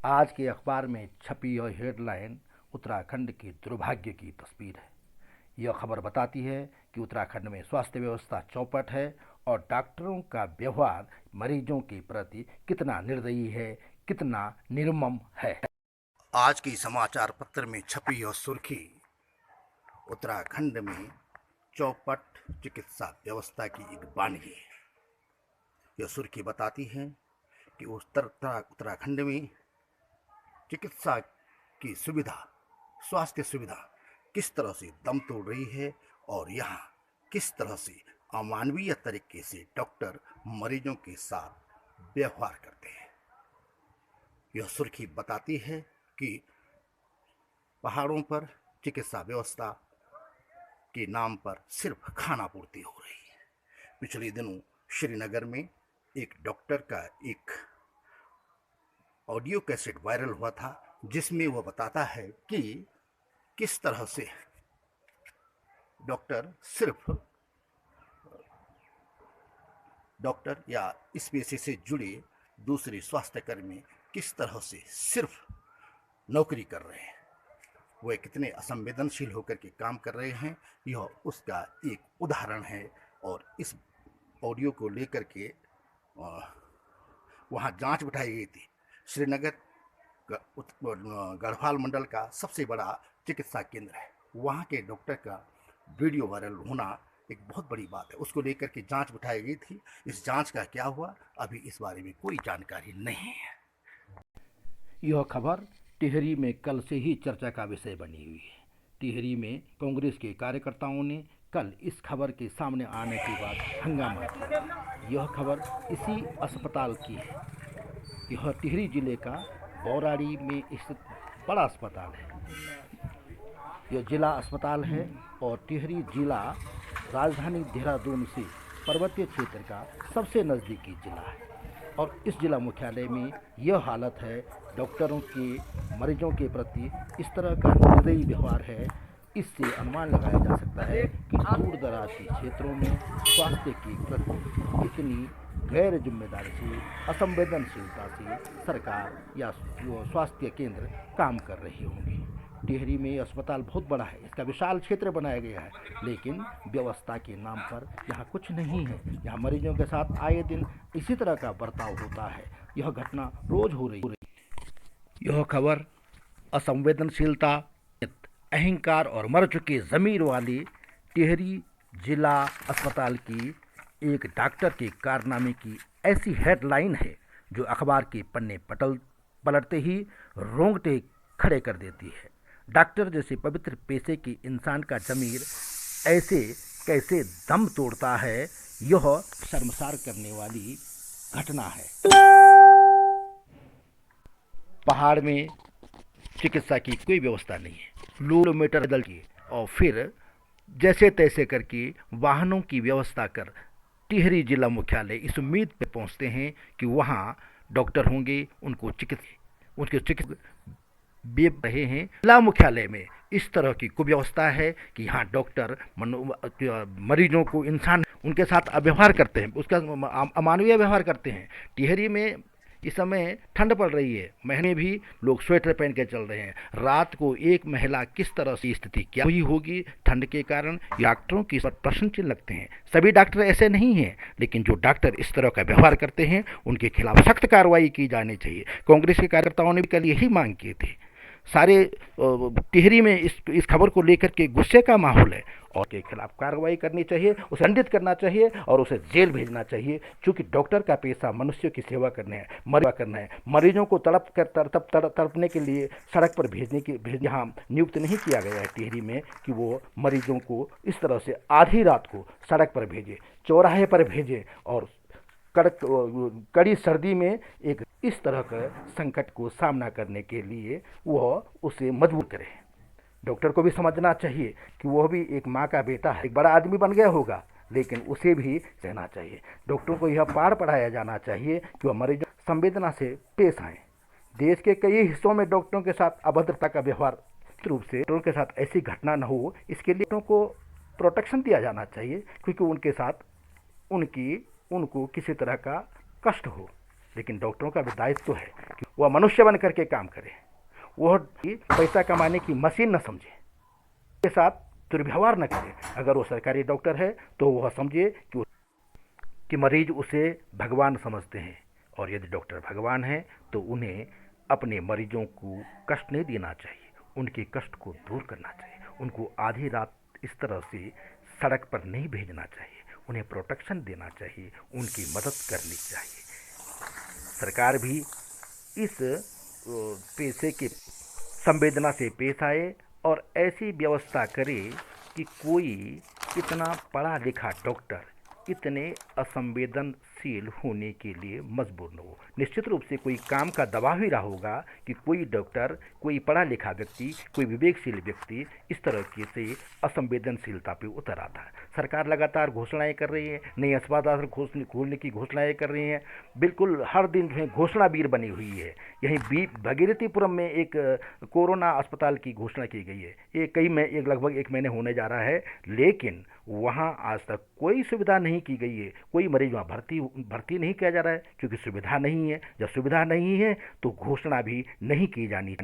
आज के अखबार में छपी यह हेडलाइन उत्तराखंड के दुर्भाग्य की तस्वीर है। यह खबर बताती है कि उत्तराखंड में स्वास्थ्य व्यवस्था चौपट है और डॉक्टरों का व्यवहार मरीजों के प्रति कितना निर्दयी है, कितना निर्मम है। आज की समाचार पत्र में छपी यह सुर्खी उत्तराखंड में चौपट चिकित्सा व्यवस्था की एक बानगी है। यह सुर्खी बताती है कि उत्तराखंड में चिकित्सा की सुविधा, स्वास्थ्य सुविधा किस तरह से दम तोड़ रही है और यहाँ किस तरह से अमानवीय तरीके से डॉक्टर मरीजों के साथ व्यवहार करते हैं। यह सुर्खी बताती है कि पहाड़ों पर चिकित्सा व्यवस्था के नाम पर सिर्फ खानापूर्ति हो रही है। पिछले दिनों श्रीनगर में एक डॉक्टर का एक ऑडियो कैसेट वायरल हुआ था, जिसमें वह बताता है कि किस तरह से डॉक्टर या इस पेशे से जुड़े दूसरे स्वास्थ्यकर्मी किस तरह से सिर्फ नौकरी कर रहे हैं, वह कितने असंवेदनशील होकर के काम कर रहे हैं, यह उसका एक उदाहरण है। और इस ऑडियो को लेकर के वहाँ जांच बिठाई गई थी। श्रीनगर गढ़वाल मंडल का सबसे बड़ा चिकित्सा केंद्र है, वहाँ के डॉक्टर का वीडियो वायरल होना एक बहुत बड़ी बात है। उसको लेकर के जांच बिठाई गई थी। इस जांच का क्या हुआ, अभी इस बारे में कोई जानकारी नहीं है। यह खबर टिहरी में कल से ही चर्चा का विषय बनी हुई है। टिहरी में कांग्रेस के कार्यकर्ताओं ने कल इस खबर के सामने आने के बाद हंगामा किया। यह खबर इसी अस्पताल की है। यह टिहरी जिले का बौराड़ी में स्थित बड़ा अस्पताल है। यह जिला अस्पताल है और टिहरी जिला राजधानी देहरादून से पर्वतीय क्षेत्र का सबसे नज़दीकी जिला है। और इस जिला मुख्यालय में यह हालत है, डॉक्टरों के मरीजों के प्रति इस तरह का निर्दयी व्यवहार है। इससे अनुमान लगाया जा सकता है कि दूर दराज के क्षेत्रों में स्वास्थ्य के प्रति कितनी गैर जिम्मेदारी से, असंवेदनशीलता से सरकार या स्वास्थ्य केंद्र काम कर रही होंगी। टिहरी में अस्पताल बहुत बड़ा है, इसका विशाल क्षेत्र बनाया गया है, लेकिन व्यवस्था के नाम पर यहाँ कुछ नहीं है। यहाँ मरीजों के साथ आए दिन इसी तरह का बर्ताव होता है। यह घटना रोज हो रही है। यह खबर असंवेदनशीलता, अहंकार और मर चुके ज़मीर वाली टिहरी जिला अस्पताल की एक डॉक्टर के कारनामे की ऐसी हेडलाइन है जो अखबार के पन्ने पलटते ही रोंगटे खड़े कर देती है। डॉक्टर जैसे पवित्र पेशे के इंसान का ज़मीर ऐसे कैसे दम तोड़ता है, यह शर्मसार करने वाली घटना है। पहाड़ में चिकित्सा की कोई व्यवस्था नहीं है। किलोमीटर पैदल की और फिर जैसे तैसे करके वाहनों की व्यवस्था कर टिहरी जिला मुख्यालय इस उम्मीद पे पहुंचते हैं कि वहां डॉक्टर होंगे, उनके चिकित्सा दे रहे हैं। जिला मुख्यालय में इस तरह की कुव्यवस्था है कि यहाँ डॉक्टर मरीजों को इंसान उनके साथ अव्यवहार करते हैं, उसका अमानवीय व्यवहार करते हैं। टिहरी में इस समय ठंड पड़ रही है, महीने भी लोग स्वेटर पहन के चल रहे हैं। रात को एक महिला किस तरह से स्थिति क्या हुई होगी ठंड के कारण, डॉक्टरों की पर प्रश्न चिन्ह लगते हैं। सभी डॉक्टर ऐसे नहीं हैं, लेकिन जो डॉक्टर इस तरह का व्यवहार करते हैं उनके खिलाफ सख्त कार्रवाई की जानी चाहिए। कांग्रेस के कार्यकर्ताओं ने भी कल यही मांग की थी। सारे टिहरी में इस खबर को लेकर के गुस्से का माहौल है और के खिलाफ कार्रवाई करनी चाहिए, उसे दंडित करना चाहिए और उसे जेल भेजना चाहिए। क्योंकि डॉक्टर का पेशा मनुष्य की सेवा करना है, मरीजों को तड़पने के लिए सड़क पर यहाँ नियुक्त नहीं किया गया है टिहरी में कि वो मरीजों को इस तरह से आधी रात को सड़क पर भेजे, चौराहे पर भेजे और कड़ी सर्दी में एक इस तरह का संकट को सामना करने के लिए वह उसे मजबूर करे। डॉक्टर को भी समझना चाहिए कि वह भी एक माँ का बेटा है, एक बड़ा आदमी बन गया होगा, लेकिन उसे भी रहना चाहिए। डॉक्टरों को यह पाठ पढ़ाया जाना चाहिए कि वह मरीजों संवेदना से पेश आए। देश के कई हिस्सों में डॉक्टरों के साथ अभद्रता का व्यवहार रूप से डॉक्टरों के साथ ऐसी घटना न हो, इसके लिए डॉक्टरों को प्रोटेक्शन दिया जाना चाहिए, क्योंकि उनके साथ उनको किसी तरह का कष्ट हो। लेकिन डॉक्टरों का भी दायित्व तो है कि वह मनुष्य बन करके काम करे, वह पैसा कमाने की मशीन न समझे, के साथ दुर्व्यवहार न करे। अगर वो सरकारी डॉक्टर है तो वह समझे कि मरीज उसे भगवान समझते हैं, और यदि डॉक्टर भगवान हैं तो उन्हें अपने मरीजों को कष्ट नहीं देना चाहिए, उनके कष्ट को दूर करना चाहिए, उनको आधी रात इस तरह से सड़क पर नहीं भेजना चाहिए, उन्हें प्रोटेक्शन देना चाहिए, उनकी मदद करनी चाहिए। सरकार भी इस पेशे के संवेदना से पेश आए और ऐसी व्यवस्था करे कि कोई इतना पढ़ा लिखा डॉक्टर इतने असंवेदनशील होने के लिए मजबूर न हो। निश्चित रूप से कोई काम का दबाव ही रहा होगा कि कोई डॉक्टर, कोई पढ़ा लिखा व्यक्ति, कोई विवेकशील व्यक्ति इस तरह के से असंवेदनशीलता पे उतर आता है। सरकार लगातार घोषणाएं कर रही है, नए अस्पताल खोलने की घोषणाएं कर रही हैं, बिल्कुल हर दिन जो है घोषणा वीर बनी हुई है। यहीं भगीरथीपुरम में एक कोरोना अस्पताल की घोषणा की गई है, ये लगभग 1 महीने होने जा रहा है, लेकिन वहाँ आज तक कोई सुविधा नहीं की गई है, कोई मरीज वहाँ भर्ती नहीं किया जा रहा है, क्योंकि सुविधा नहीं है। जब सुविधा नहीं है तो घोषणा भी नहीं की जानी चाहिए।